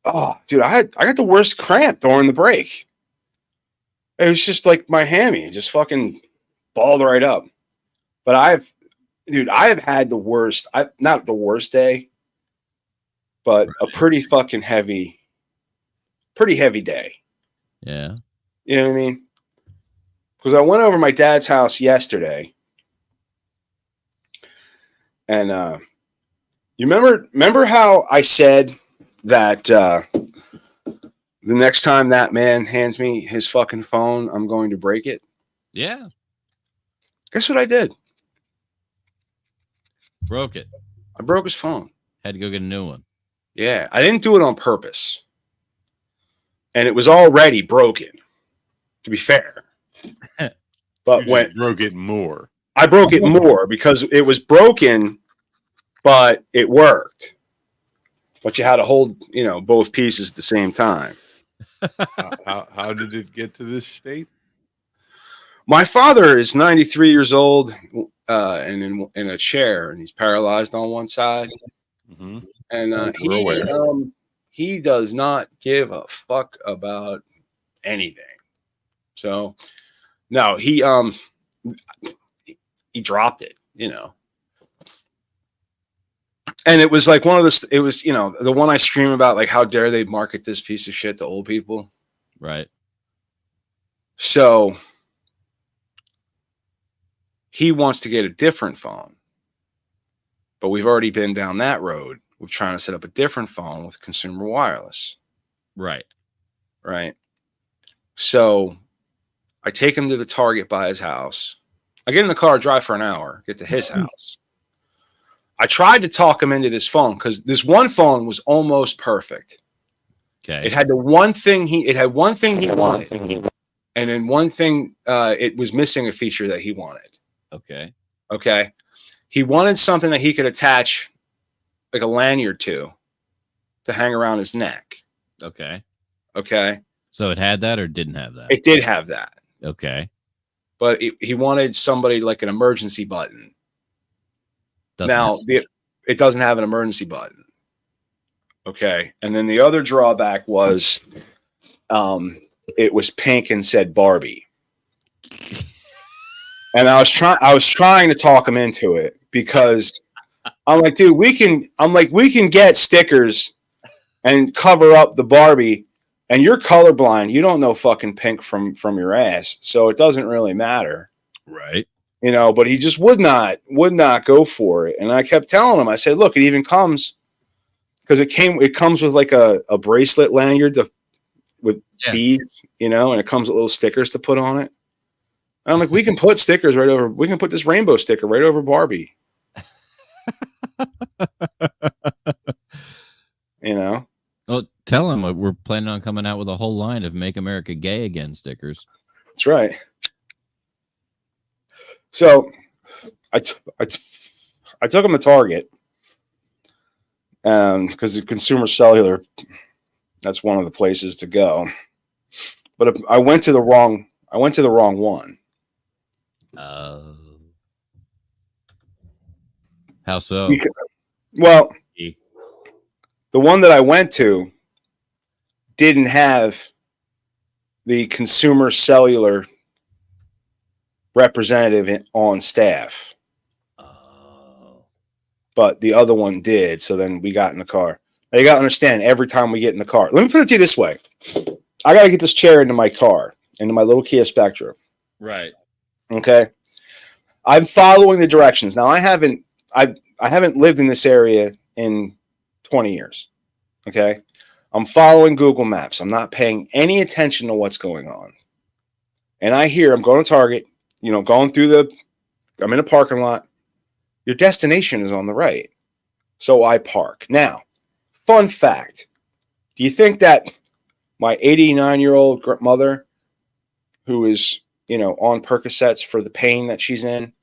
Oh, dude, I got the worst cramp during the break. It was just like my hammy just fucking balled right up. But I have had the worst. I not the worst day, but a pretty heavy day. Yeah. You know what I mean? Because I went over my dad's house yesterday, and you remember how I said that the next time that man hands me his fucking phone, I'm going to break it. Yeah. Guess what I did? Broke it. I broke his phone. Had to go get a new one. Yeah, I didn't do it on purpose, and it was already broken. To be fair, but You just broke it more. I broke it more because it was broken, but it worked. But you had to hold, both pieces at the same time. How did it get to this state? My father is 93 years old and in a chair, and he's paralyzed on one side. Mm-hmm. And he does not give a fuck about anything. So, no, he dropped it, And it was like one of the, it was, the one I scream about, like, how dare they market this piece of shit to old people? Right. So he wants to get a different phone, but we've already been down that road. We're trying to set up a different phone with consumer wireless. Right. Right. So I take him to the Target by his house. I get in the car, drive for an hour, get to his house. I tried to talk him into this phone because this one phone was almost perfect. Okay. It had one thing he wanted. And then one thing, it was missing a feature that he wanted. Okay. Okay. He wanted something that he could attach like a lanyard to hang around his neck. Okay. Okay. So it had that or didn't have that? It did have that. Okay. But he wanted somebody like an emergency button. It doesn't have an emergency button. Okay. And then the other drawback was it was pink and said Barbie. And I was trying to talk him into it because I'm like, dude, we can get stickers and cover up the Barbie, and you're colorblind. You don't know fucking pink from your ass. So it doesn't really matter. Right. But he just would not go for it. And I kept telling him, I said, look, it even comes because it comes with like a bracelet lanyard with beads, and it comes with little stickers to put on it. And I'm like, we can put this rainbow sticker right over Barbie. Well, tell him we're planning on coming out with a whole line of Make America Gay Again stickers. That's right. So I took him to Target because the consumer cellular, that's one of the places to go. But I went to the wrong one. How so? Well, the one that I went to didn't have the consumer cellular representative on staff. But the other one did. So then we got in the car. Now you got to understand, every time we get in the car, let me put it to you this way. I got to get this chair into my car, into my little Kia Spectra. Right. Okay. I'm following the directions. Now I haven't lived in this area in 20 years. Okay. I'm following Google Maps. I'm not paying any attention to what's going on. And I'm going to Target, I'm in a parking lot. Your destination is on the right. So I park. Now, fun fact. Do you think that my 89-year-old mother, who is, on Percocets for the pain that she's in,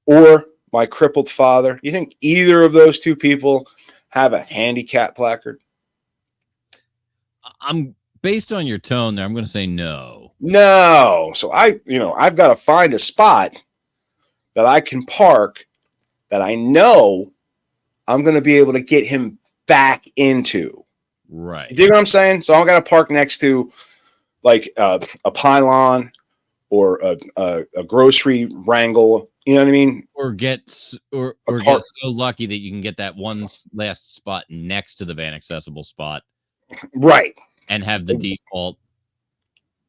or my crippled father, you think either of those two people have a handicap placard? I'm based on your tone there. I'm going to say no. No. So I've got to find a spot that I can park that I know I'm going to be able to get him back into. Right. You dig what I'm saying? So I don't got to park next to like a pylon or a grocery wrangle. You know what I mean? Or get or A get park. so lucky that you can get that one last spot next to the van accessible spot Right. and have the default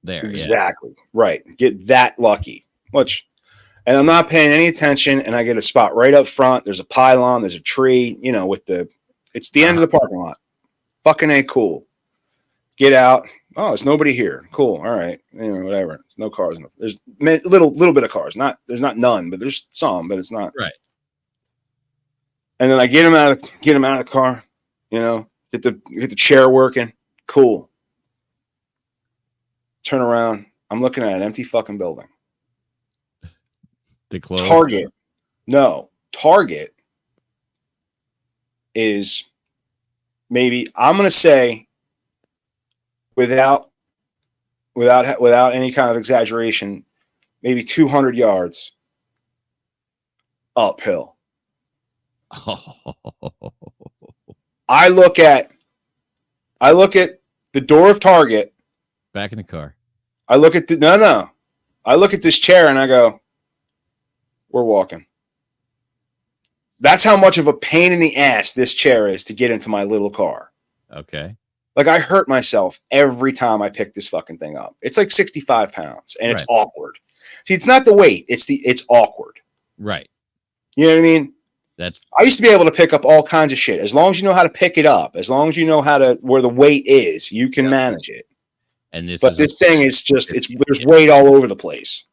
there. Exactly. Right. Get that lucky. And I'm not paying any attention, and I get a spot right up front. There's a pylon, there's a tree, you know, it's the end of the parking lot. Fucking A, cool. Get out. Oh, there's nobody here. Cool. All right. You know, whatever. There's no cars. There's little bit of cars. There's not none, but there's some, but it's not. Right. And then I get him out of the car, you know, get the chair working. Cool. Turn around. I'm looking at an empty fucking building. The close. Target. No. Target is maybe, I'm going to say, without any kind of exaggeration, maybe 200 yards uphill. I look at the door of Target. Back in the car. I look at I look at this chair and I go, we're walking. That's how much of a pain in the ass this chair is to get into my little car. Okay. Like, I hurt myself every time I pick this fucking thing up. It's like 65 pounds, and it's awkward. See, it's not the weight; it's awkward. Right. You know what I mean? I used to be able to pick up all kinds of shit. As long as you know how to pick it up, as long as you know where the weight is, you can manage it. And this thing is just there's weight all over the place,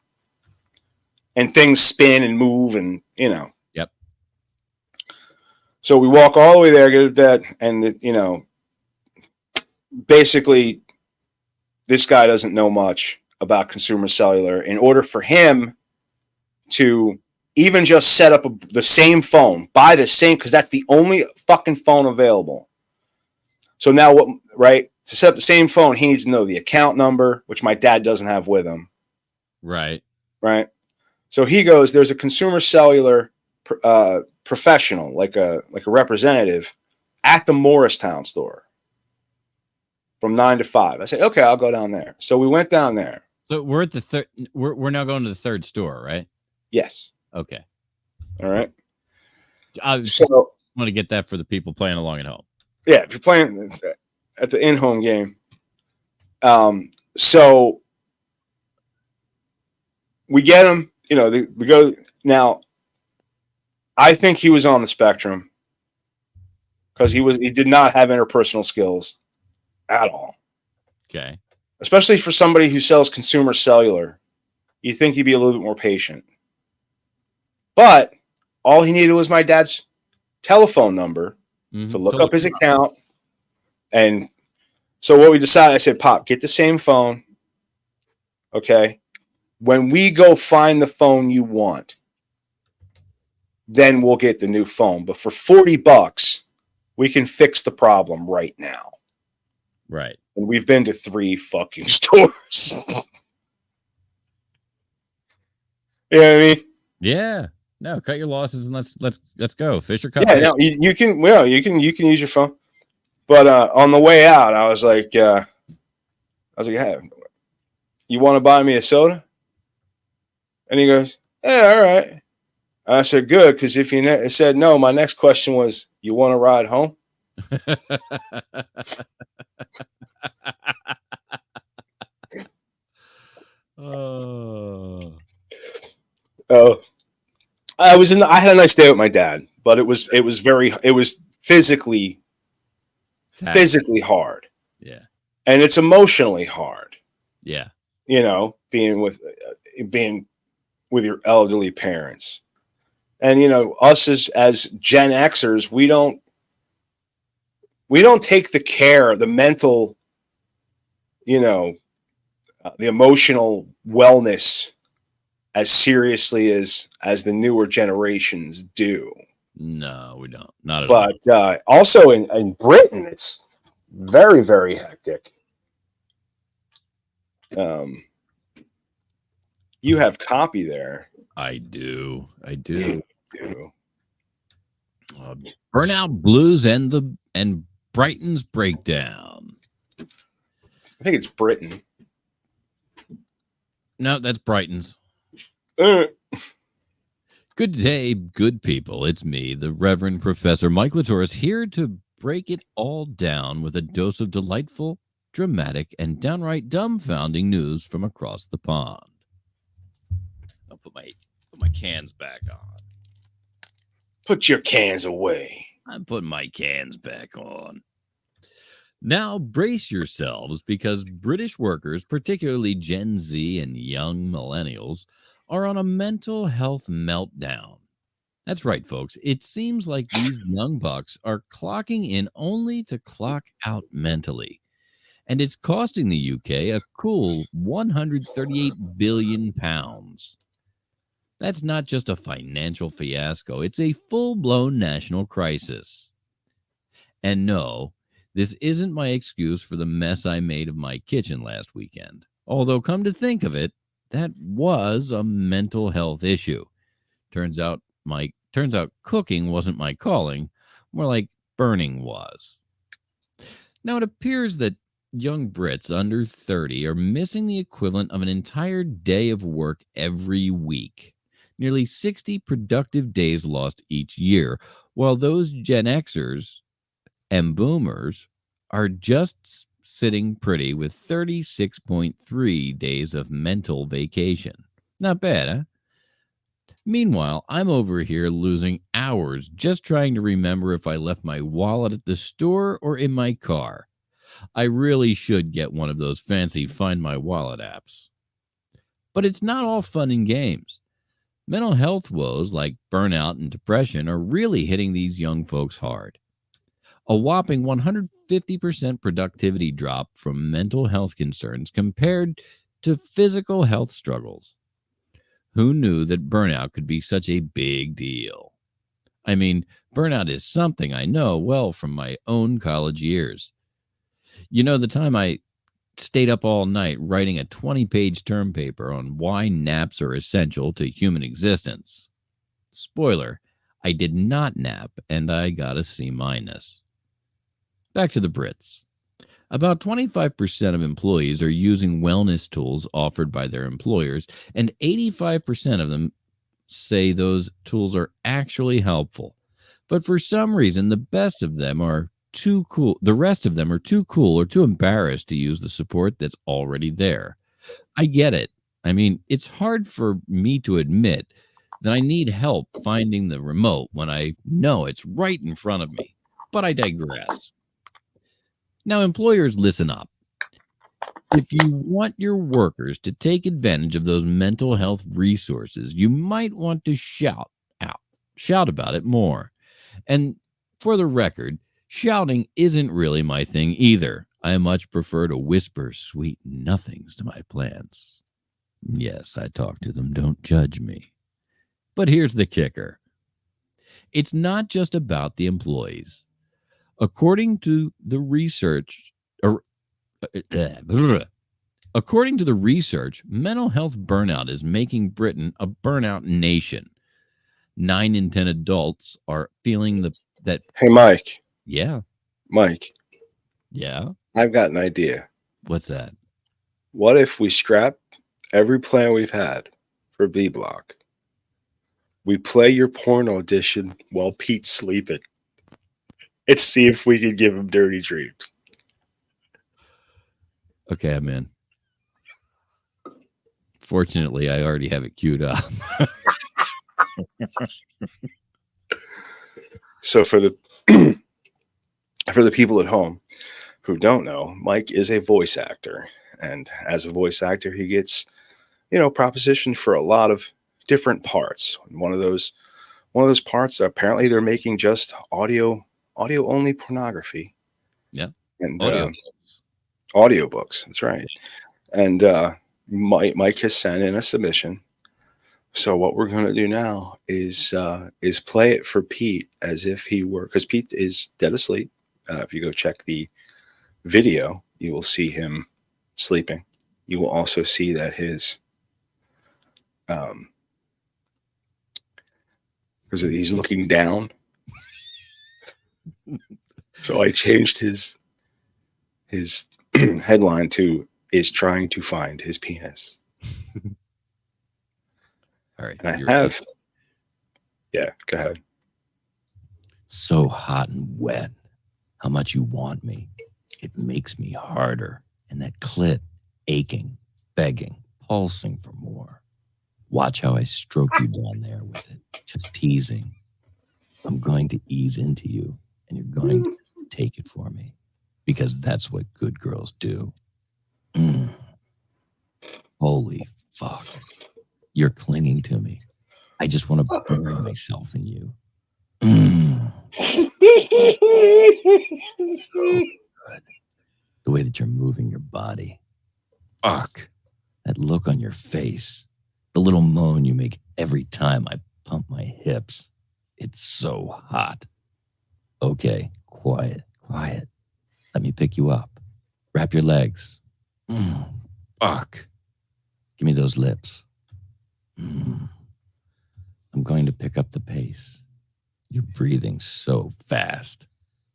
and things spin and move, and you know. Yep. So we walk all the way there, get that, and you know. Basically, this guy doesn't know much about consumer cellular. In order for him to even just set up the same phone, buy the same, because that's the only fucking phone available. So now to set up the same phone, he needs to know the account number, which my dad doesn't have with him. Right. Right. So he goes, there's a consumer cellular professional, like a representative at the Morristown store. From 9 to 5. I said, okay, I'll go down there. So we went down there. So we're at the third. We're now going to the third store, right? Yes. Okay. All right. I just want to get that for the people playing along at home. Yeah, if you're playing at the in-home game. So we get him. You know, we go now. I think he was on the spectrum because he did not have interpersonal skills. At all. Okay. Especially for somebody who sells consumer cellular. You think he'd be a little bit more patient. But all he needed was my dad's telephone number to look up his account. And so what we decided, I said, Pop, get the same phone. Okay. When we go find the phone you want, then we'll get the new phone. But for $40, we can fix the problem right now. Right. And we've been to 3 fucking stores. You know what I mean? Yeah. No, cut your losses and let's go. Fish or cut. Yeah, no, you can use your phone. But on the way out, I was like, hey, you want to buy me a soda? And he goes, yeah, all right. I said, good, because if you said no, my next question was, you want to ride home? Oh, I had a nice day with my dad, but it was physically hard. Yeah. And it's emotionally hard. Yeah. You know, being with your elderly parents. And you know, us as Gen Xers, we don't take the mental, you know, the emotional wellness as seriously as the newer generations do. No, we don't. Not at all. But also in Britain, it's very, very hectic. You have copy there. I do. You do. Burnout Blues and Brighton's Breakdown. I think it's Britain. No, that's Brighton's. Uh, Good day, good people. It's me, the Reverend Professor Mike Latoris, here to break it all down with a dose of delightful, dramatic, and downright dumbfounding news from across the pond. I'll put my cans back on. Put your cans away. I'm putting my cans back on. Now brace yourselves, because British workers, particularly Gen Z and young millennials, are on a mental health meltdown. That's right, folks. It seems like these young bucks are clocking in only to clock out mentally. And it's costing the UK a cool £138 billion. That's not just a financial fiasco, it's a full-blown national crisis. And no, this isn't my excuse for the mess I made of my kitchen last weekend. Although, come to think of it, that was a mental health issue. Turns out cooking wasn't my calling, more like burning was. Now, it appears that young Brits under 30 are missing the equivalent of an entire day of work every week. Nearly 60 productive days lost each year, while those Gen Xers and boomers are just sitting pretty with 36.3 days of mental vacation. Not bad, huh? Meanwhile, I'm over here losing hours just trying to remember if I left my wallet at the store or in my car. I really should get one of those fancy Find My Wallet apps. But it's not all fun and games. Mental health woes like burnout and depression are really hitting these young folks hard. A whopping 150% productivity drop from mental health concerns compared to physical health struggles. Who knew that burnout could be such a big deal? I mean, burnout is something I know well from my own college years. You know, the time I stayed up all night writing a 20-page term paper on why naps are essential to human existence. Spoiler, I did not nap, and I got a C-. Back to the Brits. About 25% of employees are using wellness tools offered by their employers, and 85% of them say those tools are actually helpful. But for some reason, the rest of them are too cool or too embarrassed to use the support that's already there. I get it. I mean, it's hard for me to admit that I need help finding the remote when I know it's right in front of me. But I digress. Now, employers, listen up. If you want your workers to take advantage of those mental health resources, you might want to shout about it more. And for the record, shouting isn't really my thing either. I much prefer to whisper sweet nothings to my plants. Yes, I talk to them. Don't judge me. But here's the kicker. It's not just about the employees. According to the research, mental health burnout is making Britain a burnout nation. 9 in 10 adults are feeling that. Hey, Mike. Yeah. Mike. Yeah. I've got an idea. What's that? What if we scrap every plan we've had for B Block? We play your porn audition while Pete's sleeping. And see if we can give him dirty dreams. Okay, I'm in. Fortunately, I already have it queued up. So for the people at home who don't know, Mike is a voice actor, and as a voice actor, he gets, propositioned for a lot of different parts. One of those parts, apparently, they're making just audio only pornography. Yeah, and audiobooks. That's right. And Mike has sent in a submission. So what we're going to do now is play it for Pete as if he were, because Pete is dead asleep. If you go check the video, you will see him sleeping. You will also see that his, because he's looking down. So I changed his headline to "Is trying to find his penis." All right. And I you're have. Yeah, go ahead. so hot and wet. How much you want me. It makes me harder. And that clit aching, begging, pulsing for more. Watch how I stroke you down there with it. Just teasing. I'm going to ease into you, and you're going to take it for me. Because that's what good girls do. Mm. Holy fuck. You're clinging to me. I just want to bury myself in you. Mm. Good. The way that you're moving your body. Fuck. That look on your face. The little moan you make every time I pump my hips. It's so hot. Okay, quiet. Let me pick you up. Wrap your legs. Fuck. Give me those lips. I'm going to pick up the pace. You're breathing so fast.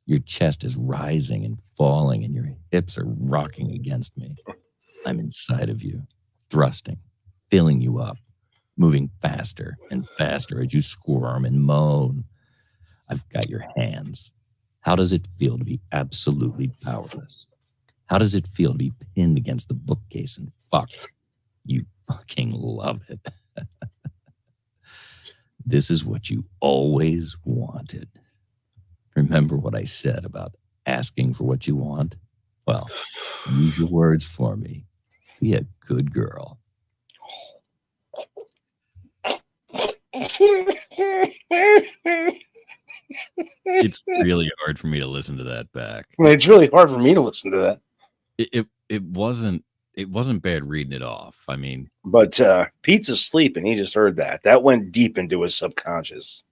Your chest is rising and falling, and your hips are rocking against me. I'm inside of you, thrusting, filling you up, moving faster and faster as you squirm and moan. I've got your hands. How does it feel to be absolutely powerless? How does it feel to be pinned against the bookcase and fucked? You fucking love it. This is what you always wanted. Remember what I said about asking for what you want? Well, use your words for me. Be a good girl. It's really hard for me to listen to that back. It's really hard for me to listen to that. It wasn't bad reading it off. I mean, But Pete's asleep, and he just heard that. That went deep into his subconscious.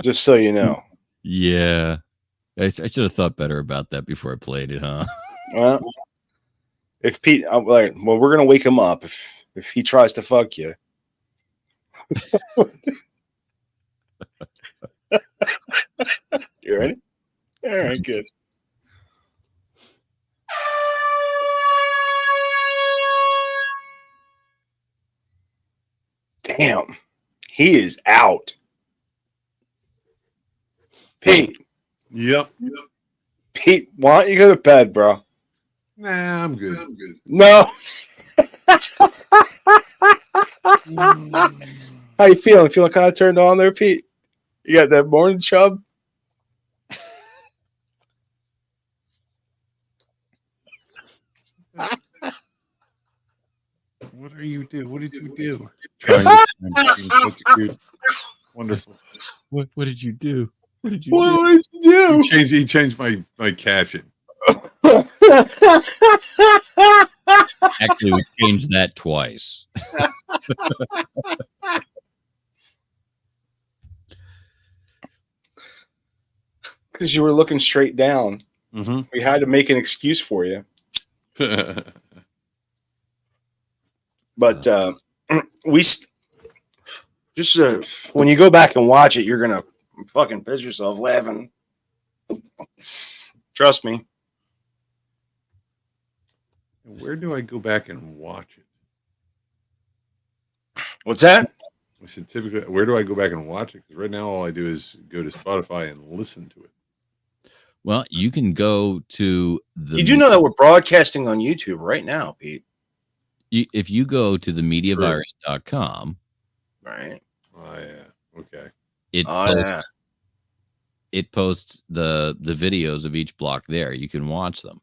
Just so you know. yeah. I should have thought better about that before I played it, huh? Well, if Pete, I'm like, well, we're gonna wake him up if he tries to fuck you. You ready? All right, good. Damn, he is out. Pete, Yep. Pete, why don't you go to bed, bro? Nah, I'm good. No. How you feeling? Feeling kind of turned on there, Pete? You got that morning chub? What are you do? What did you do? That's good. Wonderful. What did you do? What did you What did you do? He changed my caption. Actually, we changed that twice. Because you were looking straight down. Mm-hmm. We had to make an excuse for you. But just when you go back and watch it, you're gonna fucking piss yourself laughing. Trust me. Where do I go back and watch it? What's that? I said typically, where do I go back and watch it? Because right now all I do is go to Spotify and listen to it. Well, you can go to the. You do know that we're broadcasting on YouTube right now, Pete. If you go to the mediavirus.com, Right. Oh yeah. Okay. It posts the videos of each block there. You can watch them.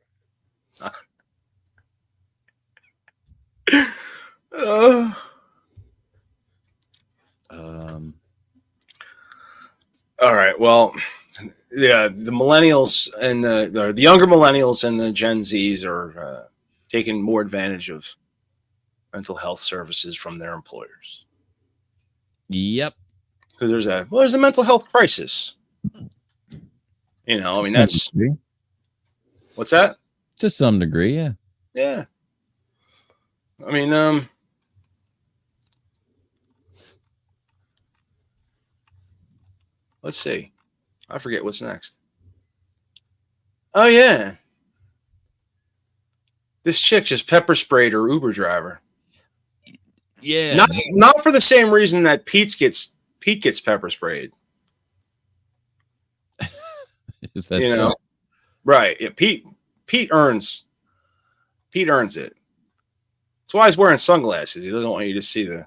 All right. Well, yeah, the millennials and the younger millennials and the Gen Zs are taking more advantage of mental health services from their employers. Yep. Because there's a mental health crisis. You know, I mean, that's what's that? To some degree, yeah. Yeah. I mean, Let's see. I forget what's next. Oh yeah, this chick just pepper sprayed her Uber driver. Yeah. Not for the same reason that Pete gets pepper sprayed. Is that so? Right? Yeah, Pete earns it. That's why he's wearing sunglasses. He doesn't want you to see the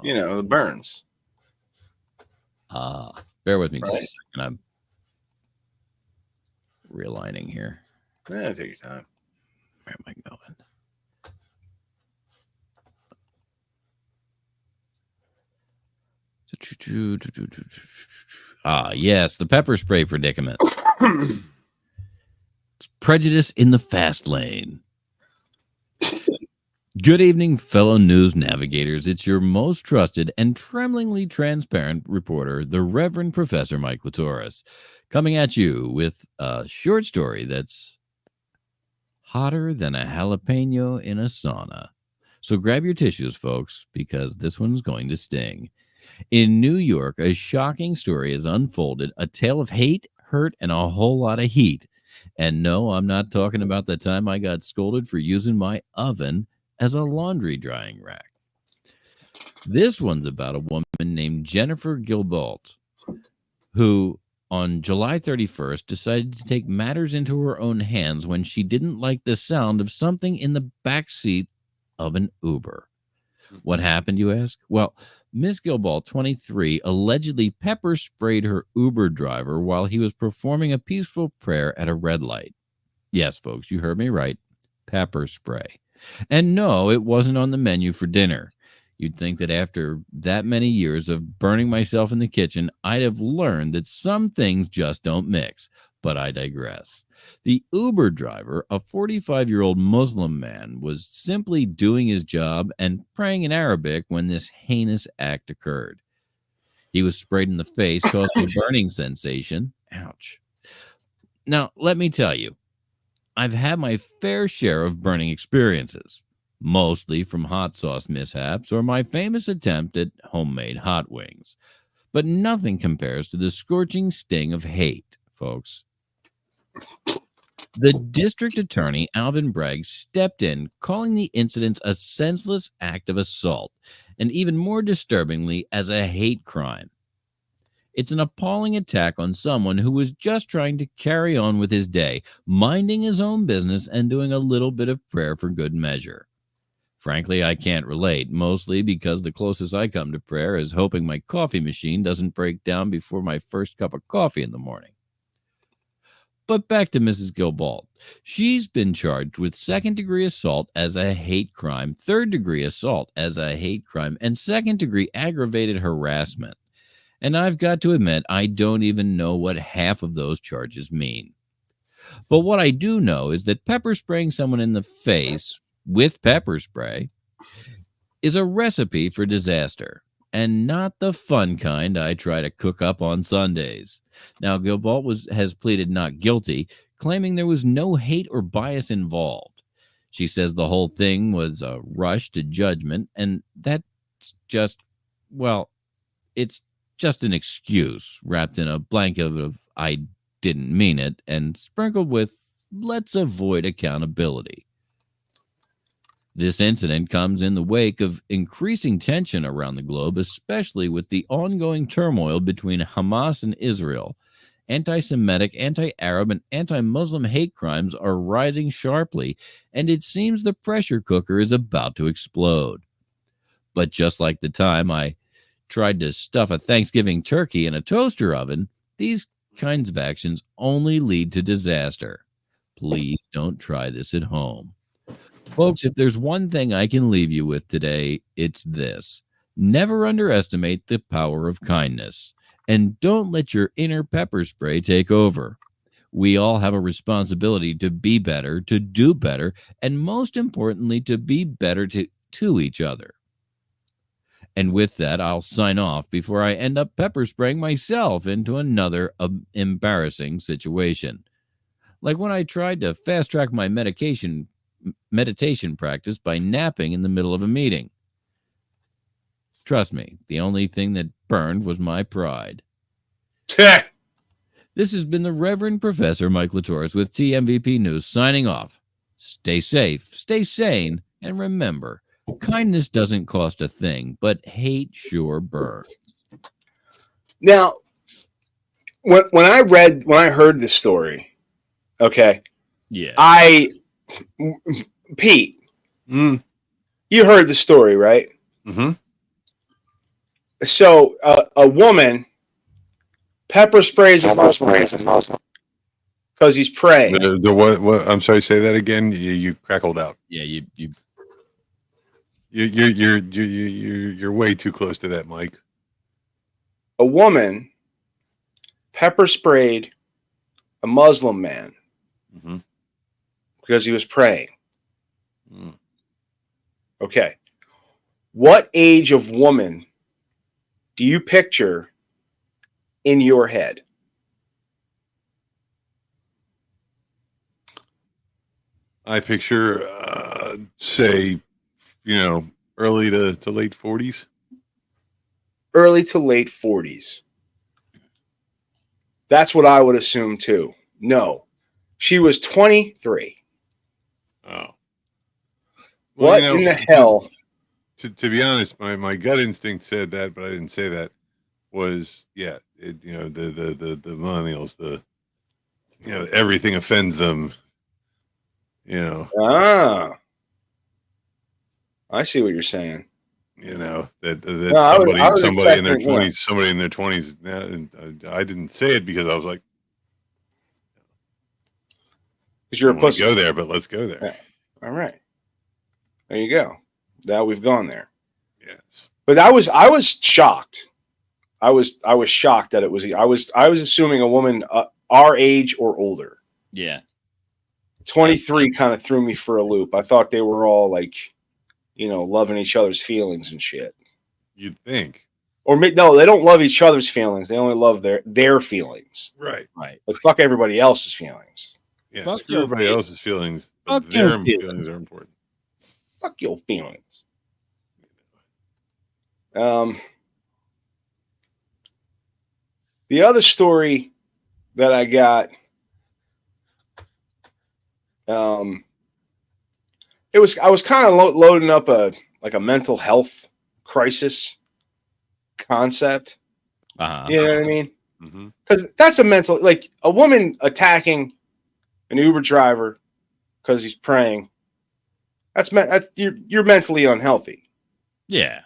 the burns. Bear with me just a second. I'm realigning here. Yeah, take your time. Where am I going? Yes, the pepper spray predicament. It's prejudice in the fast lane. Good evening, fellow news navigators. It's your most trusted and tremblingly transparent reporter, the Reverend Professor Mike Latoris, coming at you with a short story that's hotter than a jalapeno in a sauna. So grab your tissues, folks, because this one's going to sting. In New York, a shocking story has unfolded, a tale of hate, hurt, and a whole lot of heat. And no, I'm not talking about the time I got scolded for using my oven as a laundry drying rack. This one's about a woman named Jennifer Gilbalt, who on July 31st decided to take matters into her own hands when she didn't like the sound of something in the back seat of an Uber. What happened, you ask? Well, Miss Gilbalt, 23, allegedly pepper sprayed her Uber driver while he was performing a peaceful prayer at a red light. Yes, folks, you heard me right. Pepper spray. And no, it wasn't on the menu for dinner. You'd think that after that many years of burning myself in the kitchen, I'd have learned that some things just don't mix. But I digress. The Uber driver, a 45-year-old Muslim man, was simply doing his job and praying in Arabic when this heinous act occurred. He was sprayed in the face, causing a burning sensation. Ouch. Now, let me tell you, I've had my fair share of burning experiences, mostly from hot sauce mishaps or my famous attempt at homemade hot wings. But nothing compares to the scorching sting of hate, folks. The district attorney, Alvin Bragg, stepped in, calling the incident a senseless act of assault, and even more disturbingly, as a hate crime. It's an appalling attack on someone who was just trying to carry on with his day, minding his own business and doing a little bit of prayer for good measure. Frankly, I can't relate, mostly because the closest I come to prayer is hoping my coffee machine doesn't break down before my first cup of coffee in the morning. But back to Mrs. Gilbalt. She's been charged with second-degree assault as a hate crime, third-degree assault as a hate crime, and second-degree aggravated harassment. And I've got to admit, I don't even know what half of those charges mean. But what I do know is that pepper spraying someone in the face with pepper spray is a recipe for disaster, and not the fun kind I try to cook up on Sundays. Now, Gilbalt has pleaded not guilty, claiming there was no hate or bias involved. She says the whole thing was a rush to judgment, and that's just, well, it's just an excuse wrapped in a blanket of I didn't mean it and sprinkled with let's avoid accountability. This incident comes in the wake of increasing tension around the globe, especially with the ongoing turmoil between Hamas and Israel. Anti-Semitic, anti-Arab, and anti-Muslim hate crimes are rising sharply, and it seems the pressure cooker is about to explode. But just like the time I tried to stuff a Thanksgiving turkey in a toaster oven, these kinds of actions only lead to disaster. Please don't try this at home. Folks, if there's one thing I can leave you with today, it's this. Never underestimate the power of kindness, and don't let your inner pepper spray take over. We all have a responsibility to be better, to do better, and most importantly, to be better to each other. And with that, I'll sign off before I end up pepper spraying myself into another embarrassing situation. Like when I tried to fast track my medication meditation practice by napping in the middle of a meeting. Trust me, the only thing that burned was my pride. This has been the Reverend Professor Mike Latours with TMVP News signing off. Stay safe, stay sane, and remember, kindness doesn't cost a thing, but hate sure burns. Now, when I heard this story, okay, Yeah. Pete, Mm. you heard the story, right? Mm-hmm. So a woman pepper sprays a Muslim because he's praying. The what? I'm sorry. Say that again. You crackled out. Yeah, You're way too close to that, Mike. A woman pepper sprayed a Muslim man Mm-hmm. because he was praying. Mm. Okay. What age of woman do you picture in your head? I picture, say, early to late 40s. Early to late 40s. That's what I would assume too. No. She was 23. Oh. Well, What in the hell? To be honest, my gut instinct said that, but I didn't say that. Was the millennials, everything offends them. Ah. I see what you're saying. That No, I was somebody in their expecting, 20s, somebody in their 20s. I didn't say it because I was like, because you're a pussy. Go there, but let's go there. Yeah. All right. There you go. Now we've gone there. Yes. But I was shocked. I was shocked that it was. I was assuming a woman our age or older. Yeah. 23 kind of threw me for a loop. I thought they were all like, loving each other's feelings and shit. You'd think. Or no, they don't love each other's feelings. They only love their feelings. Right. Like fuck everybody else's feelings. Yeah. Fuck Screw everybody else's feelings. But Fuck their your feelings. feelings are important. Fuck your feelings. The other story that I got, I was kind of loading up a mental health crisis concept. Uh-huh. You know what I mean? Mm-hmm. Because that's like a woman attacking an Uber driver because he's praying. That's you're mentally unhealthy. Yeah.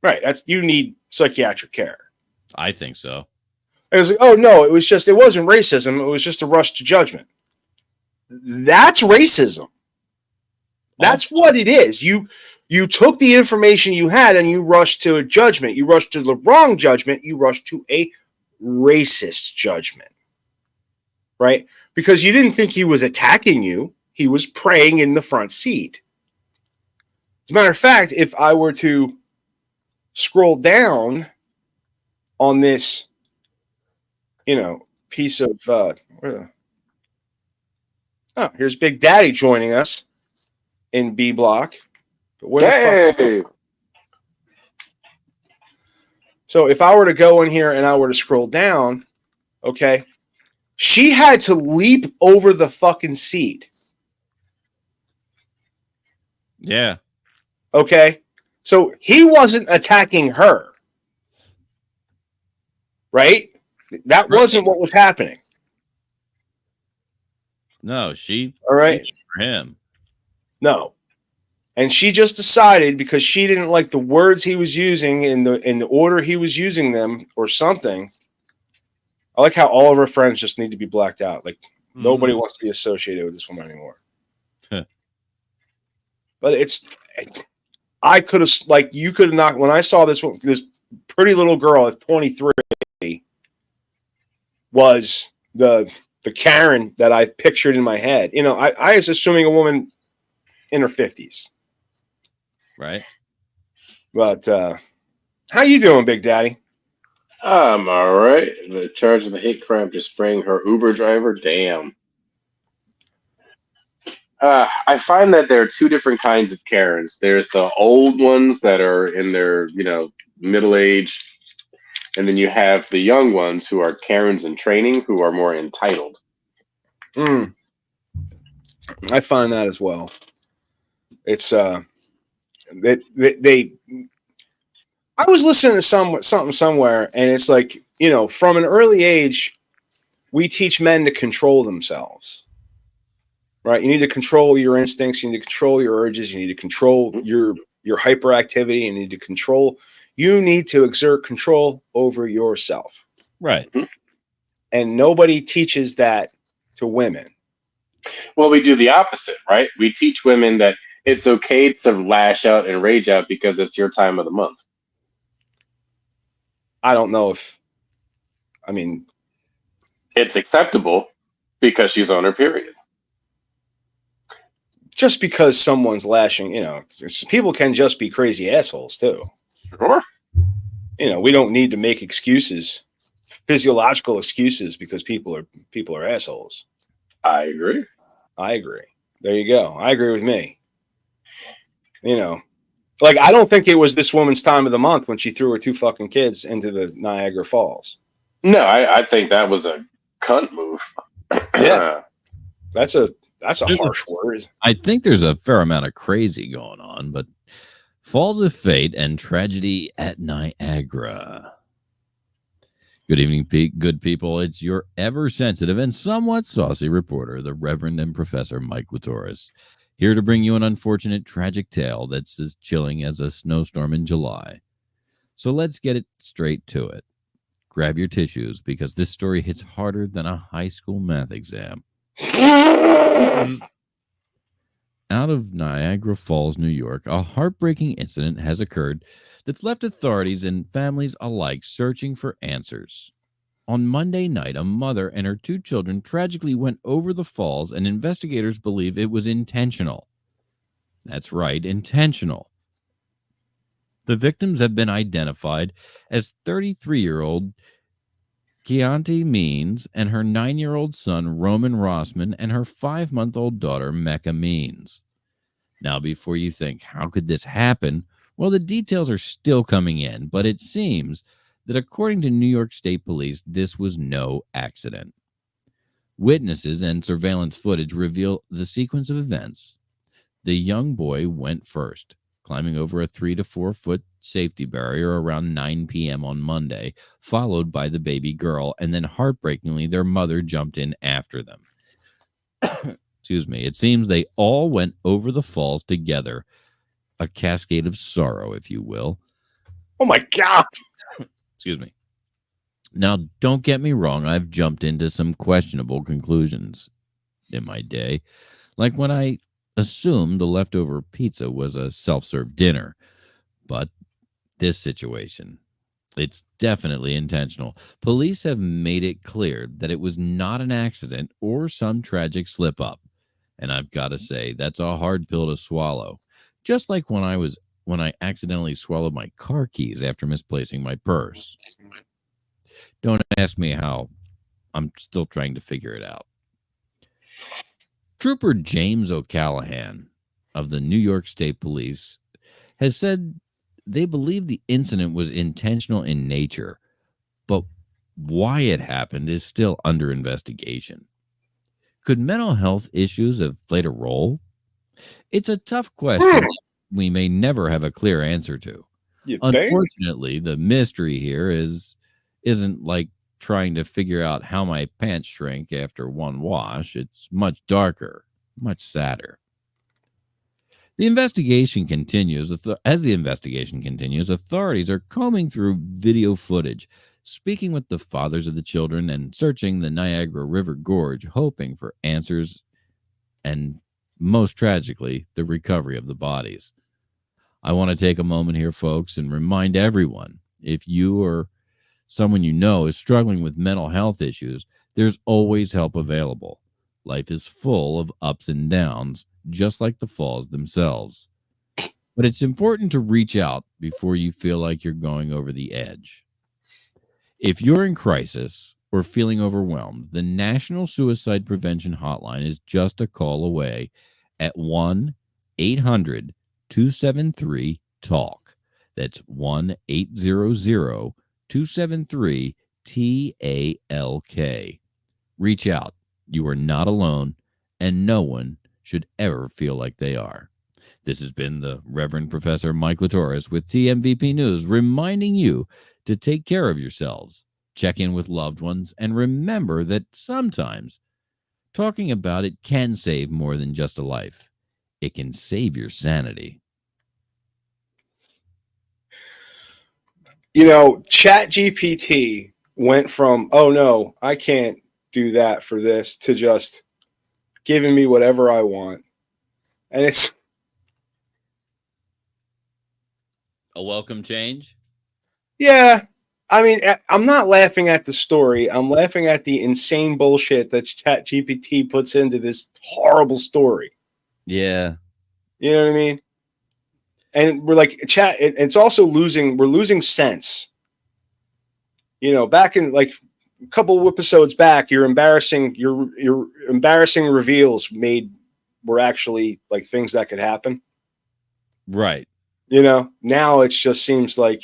Right. You need psychiatric care. I think so. I was like, oh no, it wasn't racism. It was just a rush to judgment. That's racism. That's what it is. You took the information you had and you rushed to a judgment. You rushed to the wrong judgment. You rushed to a racist judgment. Right? Because you didn't think he was attacking you. He was praying in the front seat. As a matter of fact, if I were to scroll down on this, piece of here's Big Daddy joining us in B Block. Hey! So if I were to go in here and I were to scroll down, okay, she had to leap over the fucking seat. Yeah. Okay, so he wasn't attacking her, right? That wasn't what was happening. No, she. All right. She for him. No. And she just decided because she didn't like the words he was using in the order he was using them or something. I like how all of her friends just need to be blacked out. Like nobody wants to be associated with this woman anymore. Huh. But I could have you could have knocked when I saw this pretty little girl at 23 was the Karen that I pictured in my head. I was assuming a woman in her 50s. Right. But how you doing, Big Daddy? I'm all right. The charge of the hate crime for spraying her Uber driver. Damn. I find that there are two different kinds of Karens. There's the old ones that are in their, middle age, and then you have the young ones who are Karens in training who are more entitled. I find that as well. It's they I was listening to something somewhere, and it's like, from an early age, we teach men to control themselves. Right? You need to control your instincts, you need to control your urges, you need to control your hyperactivity, you need to exert control over yourself. Right. And nobody teaches that to women. Well, we do the opposite, right? We teach women that it's okay to lash out and rage out because it's your time of the month. I don't know it's acceptable because she's on her period. Just because someone's lashing, people can just be crazy assholes too. Sure. We don't need to make excuses, physiological excuses, because people are assholes. I agree. There you go. I agree with me. Like, I don't think it was this woman's time of the month when she threw her 2 fucking kids into the Niagara Falls. No, I think that was a cunt move. Yeah. That's a harsh word. I think there's a fair amount of crazy going on, but Falls of Fate and Tragedy at Niagara. Good evening, good people. It's your ever-sensitive and somewhat saucy reporter, the Reverend and Professor Mike Latoris, here to bring you an unfortunate, tragic tale that's as chilling as a snowstorm in July. So let's get it straight to it. Grab your tissues, because this story hits harder than a high school math exam. Out of Niagara Falls, New York, a heartbreaking incident has occurred that's left authorities and families alike searching for answers. On Monday night, a mother and her 2 children tragically went over the falls, and investigators believe it was intentional. That's right, intentional. The victims have been identified as 33-year-old Keontae Means and her 9-year-old son, Roman Rossman, and her 5-month-old daughter, Mecca Means. Now, before you think, how could this happen? Well, the details are still coming in, but it seems that according to New York State Police, this was no accident. Witnesses and surveillance footage reveal the sequence of events. The young boy went first, climbing over a 3 to 4 foot safety barrier around 9 p.m. on Monday, followed by the baby girl, and then heartbreakingly, their mother jumped in after them. Excuse me. It seems they all went over the falls together, a cascade of sorrow, if you will. Oh my God. Excuse me. Now, don't get me wrong. I've jumped into some questionable conclusions in my day, like when I assumed the leftover pizza was a self-serve dinner. But this situation, it's definitely intentional. Police have made it clear that it was not an accident or some tragic slip-up. And I've got to say, that's a hard pill to swallow. Just like when I accidentally swallowed my car keys after misplacing my purse. Don't ask me how. I'm still trying to figure it out. Trooper James O'Callahan of the New York State Police has said they believe the incident was intentional in nature, but why it happened is still under investigation. Could mental health issues have played a role? It's a tough question we may never have a clear answer to. Unfortunately, the mystery here isn't like trying to figure out how my pants shrink after one wash. It's much darker, much sadder. The investigation continues. As the investigation continues, authorities are combing through video footage, speaking with the fathers of the children, and searching the Niagara River Gorge, hoping for answers and, most tragically, the recovery of the bodies. I want to take a moment here, folks, and remind everyone, if you or someone you know is struggling with mental health issues, there's always help available. Life is full of ups and downs, just like the falls themselves. But it's important to reach out before you feel like you're going over the edge. If you're in crisis or feeling overwhelmed, the National Suicide Prevention Hotline is just a call away at 1-800-273-TALK. That's 1-800-273-TALK. Reach out. You are not alone, and no one should ever feel like they are. This has been the Reverend Professor Mike Latoris with TMVP News, reminding you to take care of yourselves, check in with loved ones, and remember that sometimes talking about it can save more than just a life. It can save your sanity. You know, Chat GPT went from, oh no, I can't do that for this, to just giving me whatever I want. And it's A welcome change? yeah. I mean, I'm not laughing at the story. I'm laughing at the insane bullshit that Chat GPT puts into this horrible story. Yeah. You know what I mean? And we're like, it's also we're losing sense. You know, back in like a couple of episodes back, your embarrassing reveals were actually like things that could happen. Right. You know, now it just seems like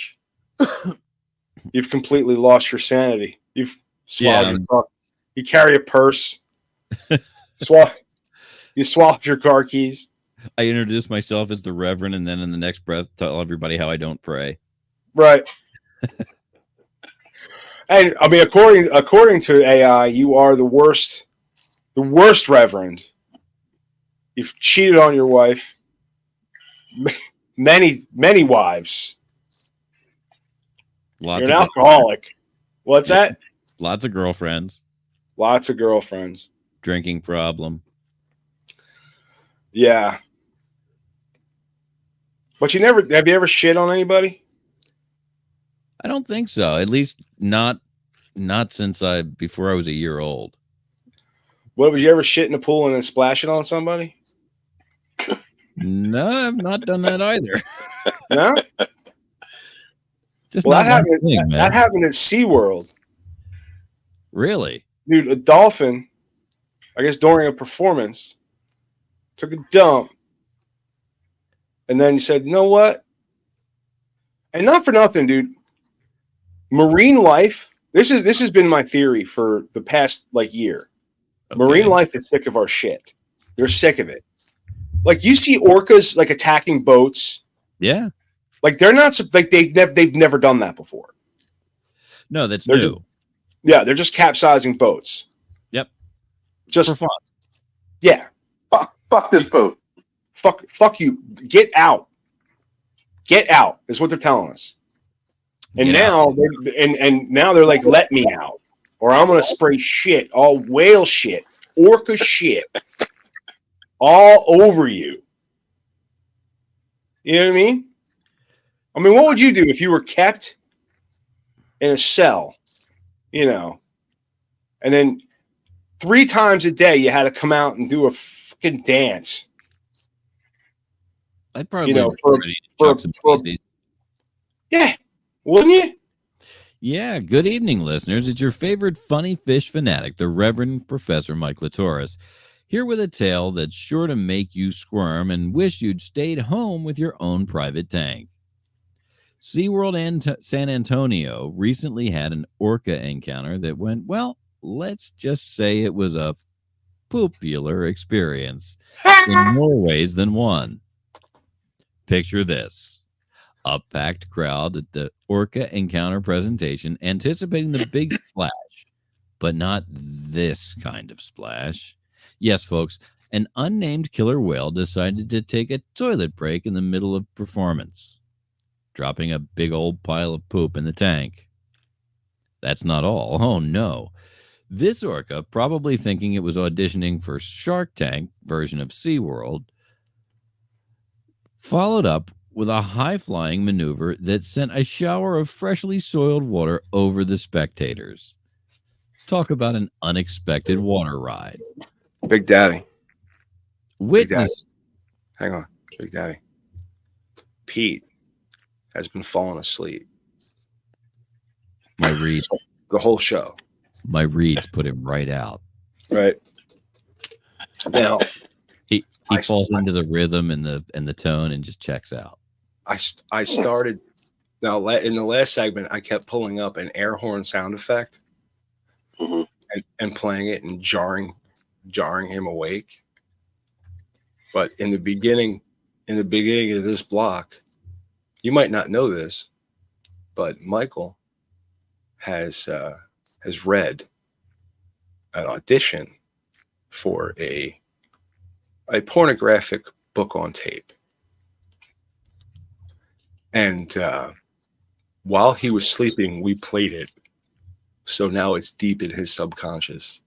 you've completely lost your sanity. You've swallowed your car. You carry a purse. You swallow your car keys. I introduce myself as the Reverend, and then in the next breath tell everybody how I don't pray. Right. And I mean, according to AI, you are the worst Reverend. You've cheated on your wife. Many wives. You're an alcoholic. What's that? Lots of girlfriends. Lots of girlfriends. Drinking problem. Yeah. But have you ever shit on anybody? I don't think so. At least not since before I was a year old. What, would you ever shit in the pool and then splash it on somebody? No, I've not done that either. No? Just well, not that happened at SeaWorld. Really? Dude, a dolphin, I guess during a performance, took a dump. And then he said, you know what? And not for nothing, dude. Marine life, this has been my theory for the past year. Okay. Marine life is sick of our shit. They're sick of it. Like, you see orcas attacking boats. Yeah. Like, they're not they've never done that before. No, that's new. They're just capsizing boats. Yep. Just for fun. Yeah. Fuck this boat. Fuck you. Get out. Get out is what they're telling us. And now they're like, let me out, or I'm gonna spray shit, all whale shit, orca shit, all over you. You know what I mean? I mean, what would you do if you were kept in a cell, you know, and then 3 times a day you had to come out and do a fucking dance? I'd probably, yeah, wouldn't you? Yeah. Good evening, listeners. It's your favorite funny fish fanatic, the Reverend Professor Mike Latoris, here with a tale that's sure to make you squirm and wish you'd stayed home with your own private tank. SeaWorld and San Antonio recently had an orca encounter that went, well, let's just say it was a popular experience in more ways than one. Picture this. A packed crowd at the orca encounter presentation, anticipating the big splash, but not this kind of splash. Yes, folks, an unnamed killer whale decided to take a toilet break in the middle of performance, dropping a big old pile of poop in the tank. That's not all. Oh, no. This orca, probably thinking it was auditioning for Shark Tank version of SeaWorld, followed up with a high-flying maneuver that sent a shower of freshly soiled water over the spectators. Talk about an unexpected water ride. Big Daddy. Witness. Hang on. Big Daddy. Pete has been falling asleep. My read. The whole show. My reads put him right out. Right. Now, He I- falls into the rhythm and the tone and just checks out. I started now in the last segment. I kept pulling up an air horn sound effect Mhm. and playing it and jarring him awake. But in the beginning of this block, you might not know this, but Michael has read an audition for a pornographic book on tape. And while he was sleeping, we played it. So now it's deep in his subconscious.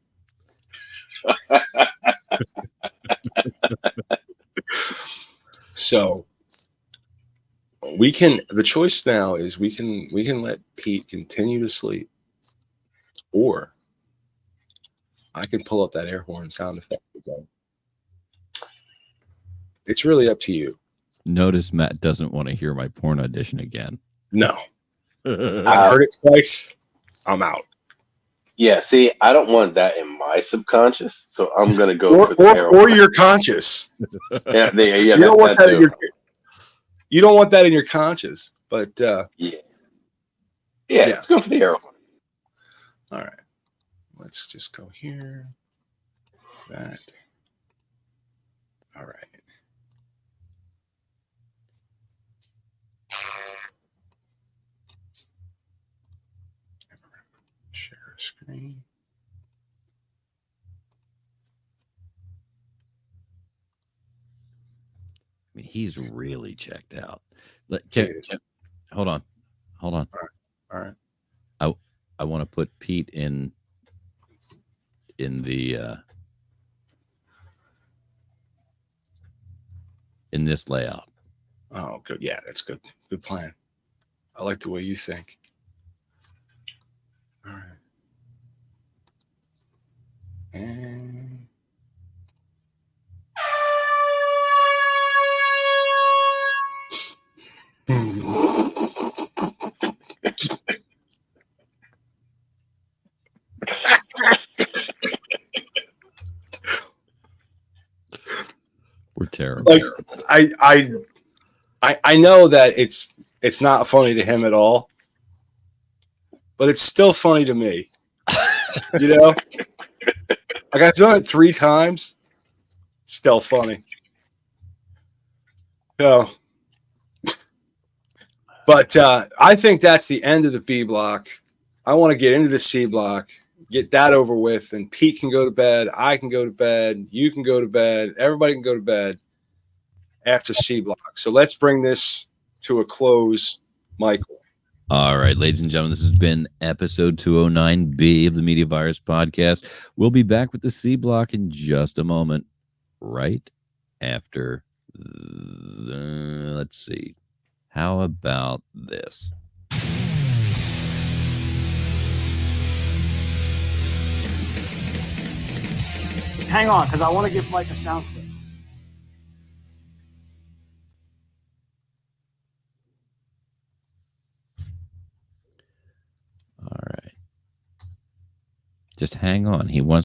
So the choice now is we can let Pete continue to sleep, or I can pull up that air horn sound effect again. It's really up to you. Notice Matt doesn't want to hear my porn audition again. No. I've heard it twice. I'm out. Yeah, see, I don't want that in my subconscious, so I'm gonna go for the air Or your conscious. Yeah, You don't want that in your. You don't want that in your conscious, but yeah, let's go for the air horn. All right, let's just go here. That. All right. Share screen. I mean, he's really checked out. Hold on. All right. I want to put Pete in the in this layout. Oh, good. Yeah, that's good. Good plan. I like the way you think. All right. And We're terrible. like I know that it's not funny to him at all, but it's still funny to me. You know, like I've done it 3 times, still funny. So, but I think that's the end of the B block. I want to get into the C block, get that over with, and Pete can go to bed. I can go to bed. You can go to bed. Everybody can go to bed after C block. So let's bring this to a close, Michael. All right, ladies and gentlemen, this has been episode 209B of the Media Virus Podcast. We'll be back with the C block in just a moment, right after let's see. How about this? Just hang on, because I want to give Mike a sound clip. All right. Just hang on. He wants